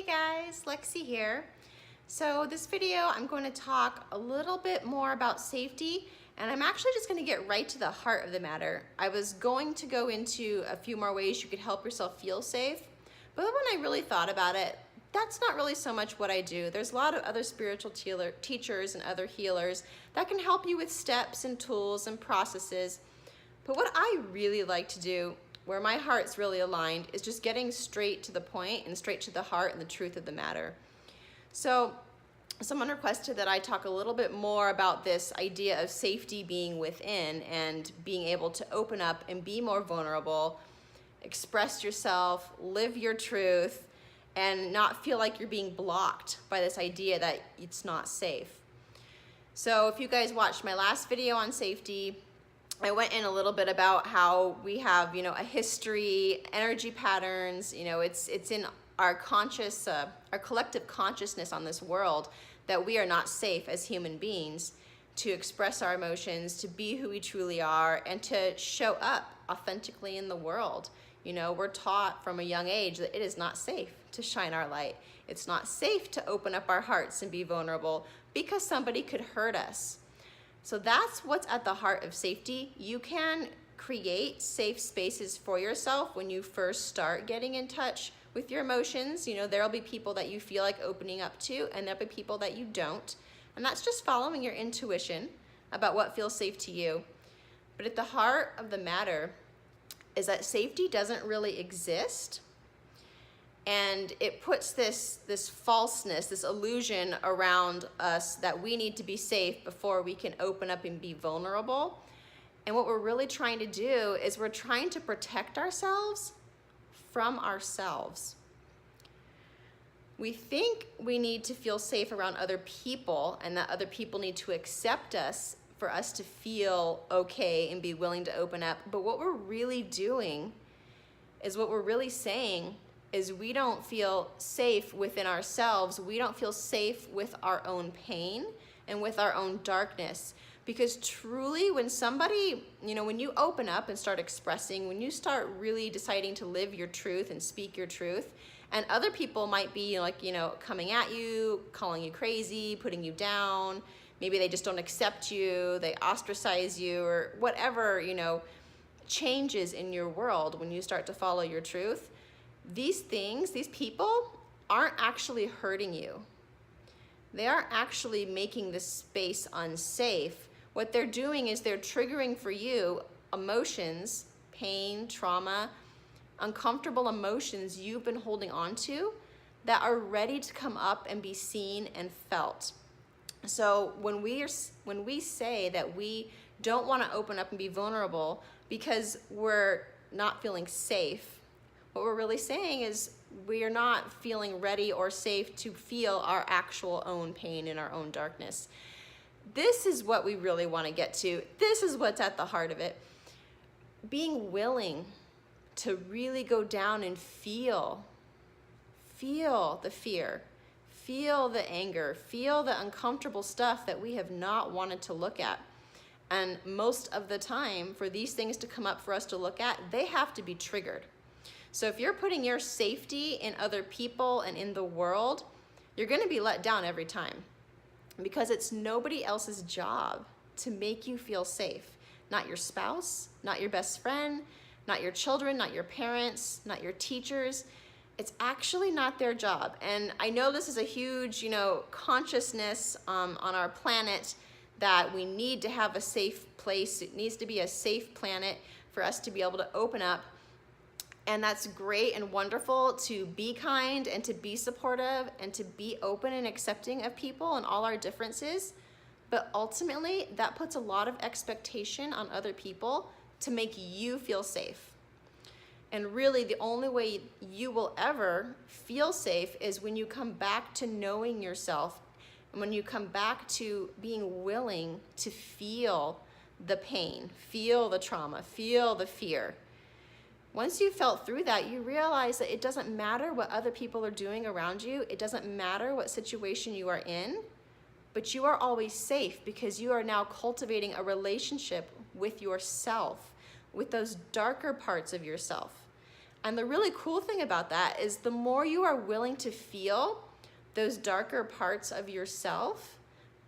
Hey guys, Lexi here. So this video I'm going to talk a little bit more about safety, and I'm actually just going to get right to the heart of the matter. I was going to go into a few more ways you could help yourself feel safe, but when I really thought about it, that's not really so much what I do. There's a lot of other spiritual teachers and other healers that can help you with steps and tools and processes. But what I really like to do, where my heart's really aligned, is just getting straight to the point and straight to the heart and the truth of the matter. So someone requested that I talk a little bit more about this idea of safety being within and being able to open up and be more vulnerable, express yourself, live your truth, and not feel like you're being blocked by this idea that it's not safe. So if you guys watched my last video on safety, I went in a little bit about how we have, a history, energy patterns, it's in our our collective consciousness on this world that we are not safe as human beings to express our emotions, to be who we truly are, and to show up authentically in the world. We're taught from a young age that it is not safe to shine our light. It's not safe to open up our hearts and be vulnerable because somebody could hurt us. So that's what's at the heart of safety. You can create safe spaces for yourself when you first start getting in touch with your emotions. There'll be people that you feel like opening up to, and there'll be people that you don't. And that's just following your intuition about what feels safe to you. But at the heart of the matter is that safety doesn't really exist. And it puts this falseness, this illusion around us that we need to be safe before we can open up and be vulnerable. And what we're really trying to do is we're trying to protect ourselves from ourselves. We think we need to feel safe around other people and that other people need to accept us for us to feel okay and be willing to open up. But what we're really doing is what we're really saying is we don't feel safe within ourselves. We don't feel safe with our own pain and with our own darkness. Because truly, when somebody, when you open up and start expressing, when you start really deciding to live your truth and speak your truth, and other people might be coming at you, calling you crazy, putting you down, maybe they just don't accept you, they ostracize you, or whatever, changes in your world when you start to follow your truth. These people aren't actually hurting you. They aren't actually making this space unsafe. What they're doing is they're triggering for you emotions, pain, trauma, uncomfortable emotions you've been holding on to that are ready to come up and be seen and felt. So when we say that we don't want to open up and be vulnerable because we're not feeling safe, what we're really saying is we are not feeling ready or safe to feel our actual own pain and our own darkness. This is what we really want to get to. This is what's at the heart of it. Being willing to really go down and feel the fear, feel the anger, feel the uncomfortable stuff that we have not wanted to look at. And most of the time, for these things to come up for us to look at, they have to be triggered. So if you're putting your safety in other people and in the world, you're going to be let down every time because it's nobody else's job to make you feel safe. Not your spouse, not your best friend, not your children, not your parents, not your teachers. It's actually not their job. And I know this is a huge, consciousness on our planet that we need to have a safe place. It needs to be a safe planet for us to be able to open up. And that's great and wonderful to be kind and to be supportive and to be open and accepting of people and all our differences. But ultimately, that puts a lot of expectation on other people to make you feel safe. And really, the only way you will ever feel safe is when you come back to knowing yourself and when you come back to being willing to feel the pain, feel the trauma, feel the fear. Once you felt through that, you realize that it doesn't matter what other people are doing around you. It doesn't matter what situation you are in, but you are always safe because you are now cultivating a relationship with yourself, with those darker parts of yourself. And the really cool thing about that is the more you are willing to feel those darker parts of yourself,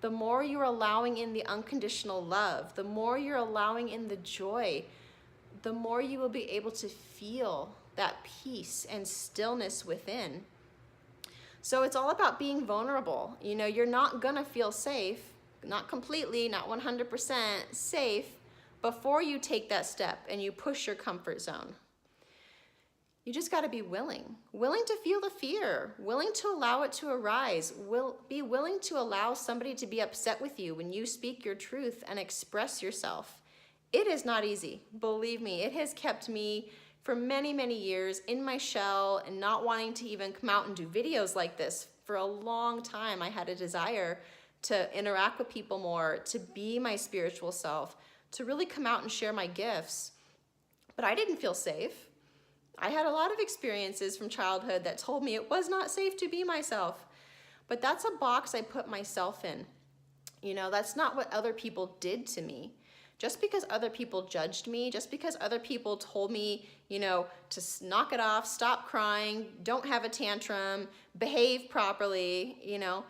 the more you're allowing in the unconditional love, the more you're allowing in the joy, the more you will be able to feel that peace and stillness within. So it's all about being vulnerable. You know, you're not gonna feel safe, not completely, not 100% safe, before you take that step and you push your comfort zone. You just gotta be willing to feel the fear, willing to allow it to arise, be willing to allow somebody to be upset with you when you speak your truth and express yourself. It is not easy, believe me. It has kept me for many, many years in my shell and not wanting to even come out and do videos like this. For a long time, I had a desire to interact with people more, to be my spiritual self, to really come out and share my gifts. But I didn't feel safe. I had a lot of experiences from childhood that told me it was not safe to be myself. But that's a box I put myself in. You know, that's not what other people did to me. Just because other people judged me, just because other people told me, you know, to knock it off, stop crying, don't have a tantrum, behave properly, you know,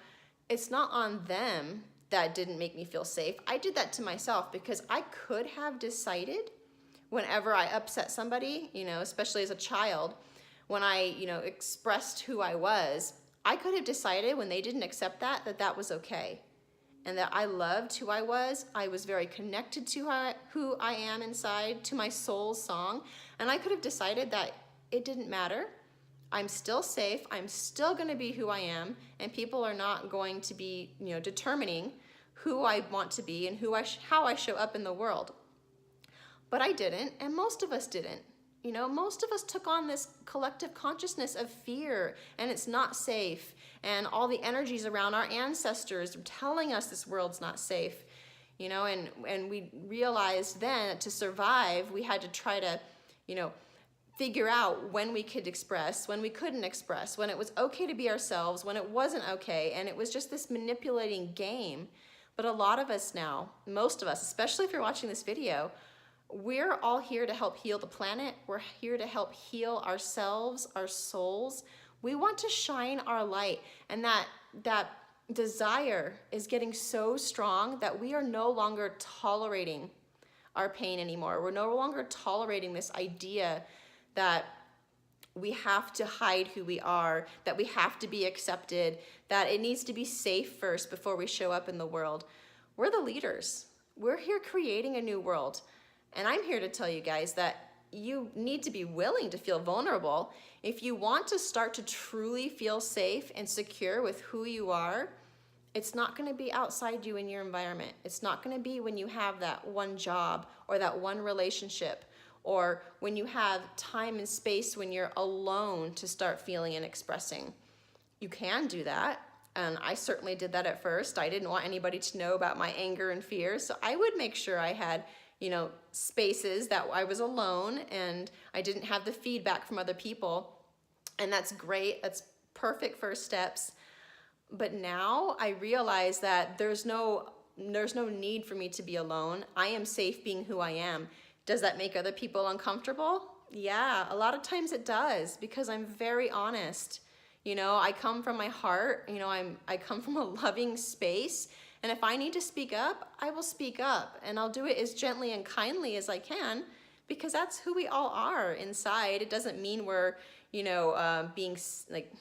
it's not on them that didn't make me feel safe. I did that to myself because I could have decided whenever I upset somebody, you know, especially as a child, when I, you know, expressed who I was, I could have decided when they didn't accept that, that was okay. And that I loved who I was very connected to who I am inside, to my soul's song, and I could have decided that it didn't matter. I'm still safe, I'm still gonna be who I am, and people are not going to be, you know, determining who I want to be and how I show up in the world. But I didn't, and most of us didn't. You know, most of us took on this collective consciousness of fear, and it's not safe, and all the energies around our ancestors telling us this world's not safe, you know, and we realized then that to survive, we had to try to, you know, figure out when we could express, when we couldn't express, when it was okay to be ourselves, when it wasn't okay, and it was just this manipulating game. But a lot of us now, most of us, especially if you're watching this video, we're all here to help heal the planet. We're here to help heal ourselves, our souls. We want to shine our light, and that desire is getting so strong that we are no longer tolerating our pain anymore. We're no longer tolerating this idea that we have to hide who we are, that we have to be accepted, that it needs to be safe first before we show up in the world. We're the leaders. We're here creating a new world. And I'm here to tell you guys that you need to be willing to feel vulnerable. If you want to start to truly feel safe and secure with who you are, it's not going to be outside you in your environment. It's not going to be when you have that one job or that one relationship, or when you have time and space when you're alone to start feeling and expressing. You can do that, and I certainly did that at first. I didn't want anybody to know about my anger and fear, so I would make sure I had, you know, spaces that I was alone and I didn't have the feedback from other people. And that's great. That's perfect first steps. But now I realize that there's no need for me to be alone. I am safe being who I am. Does that make other people uncomfortable? Yeah, a lot of times it does, because I'm very honest. You know, I come from my heart. You know, I come from a loving space. And if I need to speak up, I will speak up, and I'll do it as gently and kindly as I can, because that's who we all are inside. It doesn't mean we're, you know, being like,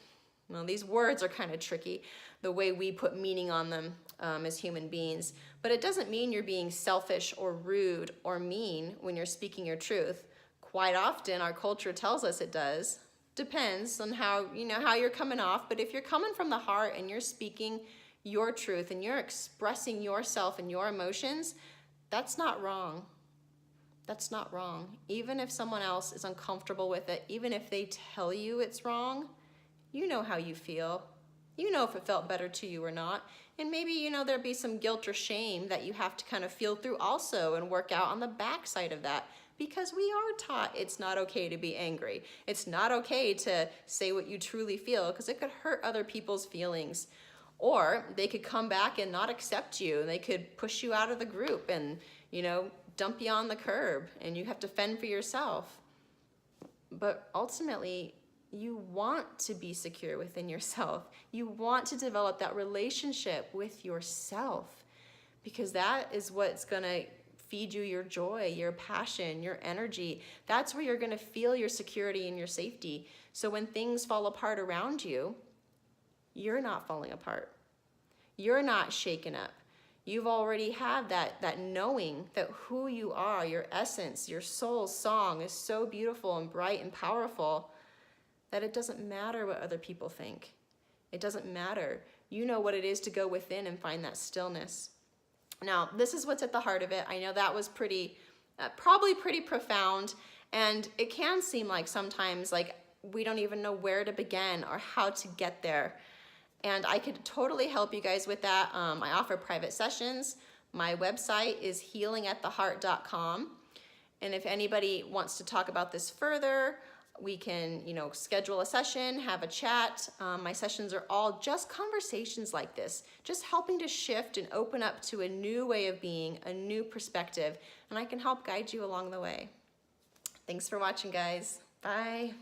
well, these words are kind of tricky, the way we put meaning on them as human beings, but it doesn't mean you're being selfish or rude or mean when you're speaking your truth. Quite often, our culture tells us it does. Depends on how, you know, how you're coming off, but if you're coming from the heart and you're speaking your truth and you're expressing yourself and your emotions, that's not wrong. That's not wrong. Even if someone else is uncomfortable with it, even if they tell you it's wrong, you know how you feel. You know if it felt better to you or not. And maybe, you know, there'd be some guilt or shame that you have to kind of feel through also and work out on the backside of that, because we are taught it's not okay to be angry. It's not okay to say what you truly feel, because it could hurt other people's feelings. Or they could come back and not accept you, and they could push you out of the group and, you know, dump you on the curb, and you have to fend for yourself. but ultimately you want to be secure within yourself. You want to develop that relationship with yourself, because that is what's gonna feed you your joy, your passion, your energy. That's where you're gonna feel your security and your safety. So when things fall apart around you, you're not falling apart. You're not shaken up. You've already had that knowing that who you are, your essence, your soul's song is so beautiful and bright and powerful that it doesn't matter what other people think. It doesn't matter. You know what it is to go within and find that stillness. Now, this is what's at the heart of it. I know that was probably pretty profound, and it can seem like sometimes like we don't even know where to begin or how to get there. And I could totally help you guys with that. I offer private sessions. My website is healingattheheart.com. And if anybody wants to talk about this further, we can, schedule a session, have a chat. My sessions are all just conversations like this, just helping to shift and open up to a new way of being, a new perspective, and I can help guide you along the way. Thanks for watching, guys. Bye.